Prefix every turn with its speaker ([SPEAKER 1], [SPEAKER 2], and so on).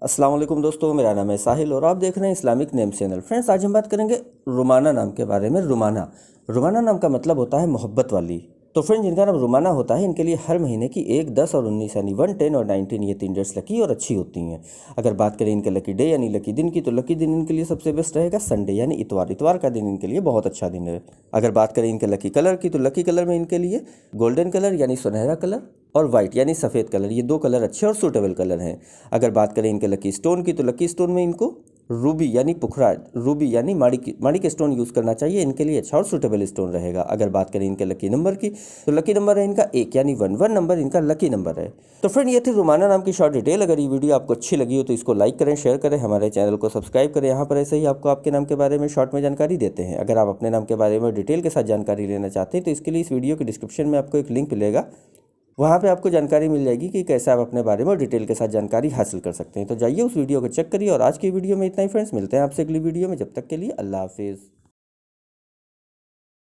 [SPEAKER 1] अस्सलाम वालेकुम दोस्तों, मेरा नाम है साहिल और आप देख रहे हैं इस्लामिक नेम चैनल। फ्रेंड्स, आज हम बात करेंगे रुमाना नाम के बारे में। रुमाना नाम का मतलब होता है मोहब्बत वाली। तो फ्रेंड्स, जिनका नाम रुमाना होता है इनके लिए हर महीने की 1, 10 और 19 यानी 1, 10 और 19 ये 3 डेट्स लकी और अच्छी होती हैं। अगर बात करें इनके लकी डे यानी लकी दिन की, तो लकी दिन इनके लिए सबसे बेस्ट रहेगा संडे यानी इतवार। इतवार का दिन इनके लिए बहुत अच्छा दिन है। अगर बात करें इनके लकी कलर की, तो लकी कलर में इनके लिए गोल्डन कलर यानी सुनहरा कलर और वाइट यानी सफ़ेद कलर, ये 2 कलर अच्छे और सूटेबल कलर हैं। अगर बात करें इनके लकी स्टोन की, तो लकी स्टोन में इनको रूबी यानी पुखराज, रूबी यानी माणिक स्टोन यूज़ करना चाहिए, इनके लिए अच्छा और सूटेबल स्टोन रहेगा। अगर बात करें इनके लकी नंबर की, तो लकी नंबर है इनका 1 यानी 1 नंबर इनका लकी नंबर है। तो फ्रेंड, ये थी रुमाना नाम की शॉर्ट डिटेल। अगर ये वीडियो आपको अच्छी लगी हो तो इसको लाइक करें, शेयर करें, हमारे चैनल को सब्सक्राइब करें। यहाँ पर ऐसे ही आपको आपके नाम के बारे में शॉर्ट में जानकारी देते हैं। अगर आप अपने नाम के बारे में डिटेल के साथ जानकारी लेना चाहते हैं तो इसके लिए इस वीडियो के डिस्क्रिप्शन में आपको एक लिंक मिलेगा, वहाँ पे आपको जानकारी मिल जाएगी कि कैसे आप अपने बारे में डिटेल के साथ जानकारी हासिल कर सकते हैं। तो जाइए उस वीडियो को चेक करिए। और आज की वीडियो में इतना ही फ्रेंड्स, मिलते हैं आपसे अगली वीडियो में। जब तक के लिए अल्लाह हाफिज़।